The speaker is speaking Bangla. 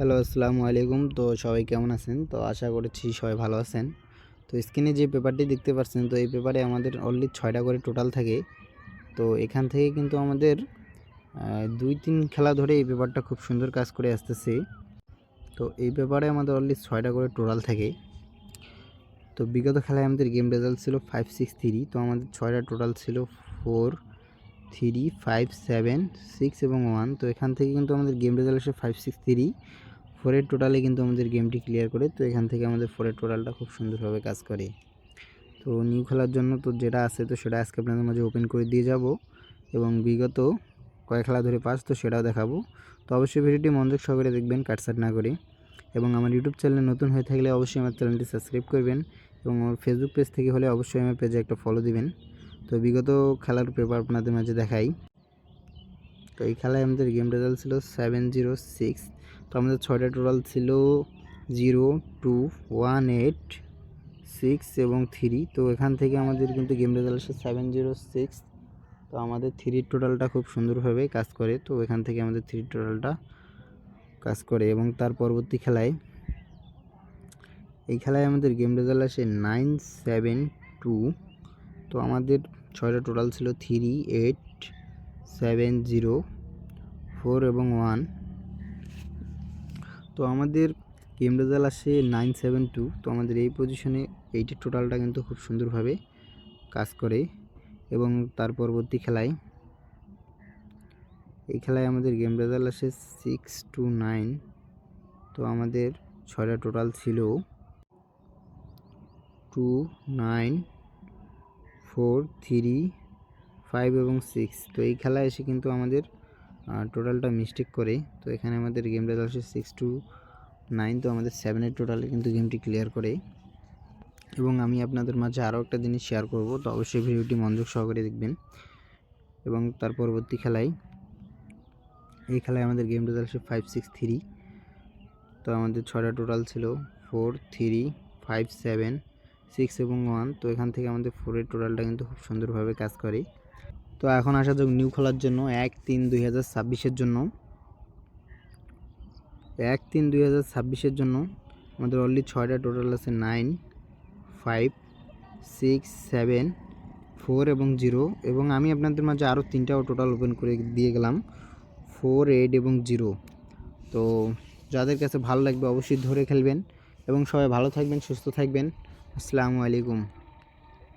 হ্যালো, আসসালামু আলাইকুম। তো সবাই কেমন আছেন? তো আশা করছি সবাই ভালো আছেন। তো স্ক্রিনে যে পেপারটি দেখতে পাচ্ছেন, তো এই পেপারে আমাদের অনলি 6টা করে টোটাল থাকে। তো এখান থেকে কিন্তু আমাদের 2-3 খেলা ধরে এই পেপারটা খুব সুন্দর কাজ করে আসতেছে। তো এই পেপারে আমাদের অনলি 6টা করে টোটাল থাকে। তো বিগত খেলায় আমাদের গেম রেজাল্ট ছিল 5-6-3। তো আমাদের 6টা টোটাল ছিল 4, 3, 5, 7, 6 এবং 1। তো এখান থেকে কিন্তু আমাদের গেম রেজাল্ট এসে 5-6-3, 4-এর টোটালে কিন্তু আমাদের গেমটি ক্লিয়ার করে। তো এখান থেকে আমাদের 4-এর টোটালটা খুব সুন্দরভাবে কাজ করে। তো নিউ খেলার জন্য তো যেটা আছে তো সেটা আজকে আপনাদের মাঝে ওপেন করে দিয়ে যাব এবং বিগত কয়েক খেলা ধরে পাস তো সেটাও দেখাবো। তো অবশ্যই ভিডিওটি মনোযোগ সহকারে দেখবেন, কাটছাট না করে। এবং আমার ইউটিউব চ্যানেলে নতুন হয়ে থাকলে অবশ্যই আমার চ্যানেলটি সাবস্ক্রাইব করবেন এবং আমার ফেসবুক পেজ থেকে হলে অবশ্যই আমার পেজে একটা ফলো দিবেন। তো বিগত খেলার পেপার আপনাদের মাঝে দেখাই। তো এই খেলায় আমাদের গেম রেজাল্ট ছিল 7-0-6। তো আমাদের 6টা টোটাল ছিল 0, 2, 1, 8, 6 এবং 3। তো এখান থেকে আমাদের কিন্তু গেম রেজাল্ট আসে 7-0-6। তো আমাদের 3-র টোটালটা খুব সুন্দরভাবে কাজ করে। তো এখান থেকে আমাদের 3-র টোটালটা কাজ করে এবং তার পরবর্তী খেলায় এই খেলায় আমাদের গেম রেজাল্ট আসে 9-7-2। তো আমাদের 6টা টোটাল ছিল 3, 8, 7, 0, 4 এবং 1। তো আমাদের গেম রেজাল্ট আসে 9-7-2। তো আমাদের এই পজিশনে 8-এর টোটালটা কিন্তু খুব সুন্দরভাবে কাজ করে এবং তার পরবর্তী খেলায় এই খেলায় আমাদের গেম রেজাল্ট আসে 6-9। তো আমাদের 6টা টোটাল ছিল 2, 9, 4, 3, 5 এবং 6। তো এই খেলায় এসে কিন্তু আমাদের টোটালটা মিস্টেক করে। তো এখানে আমাদের গেম রেজাল্ট আসে 6-9। তো আমাদের 7-এর টোটালে কিন্তু গেমটি ক্লিয়ার করে। এবং আমি আপনাদের মাঝে আরও একটা জিনিস শেয়ার করব, তো অবশ্যই ভিডিওটি মনোযোগ সহকারে দেখবেন। এবং তার পরবর্তী খেলায় এই খেলায় আমাদের গেম রেজাল্ট আসে 5-6-3। তো আমাদের 6টা টোটাল ছিল 4, 3, 5, 7, 6 এবং 1। তো এখান থেকে আমাদের 4-এর টোটালটা কিন্তু খুব সুন্দরভাবে কাজ করে। তো এখন আসা যাক নিউ খেলার জন্য 1-3-2026-এর জন্য। 1-3-2026-এর জন্য আমাদের অনলি 6টা টোটাল আছে 9, 5, 6, 7, 4 এবং 0। এবং আমি আপনাদের মাঝে আরও 3টাও টোটাল ওপেন করে দিয়ে গেলাম 4, 8 এবং 0। তো যাদের কাছে ভালো লাগবে অবশ্যই ধরে খেলবেন এবং সবাই ভালো থাকবেন, সুস্থ থাকবেন। আসসালামু আলাইকুম।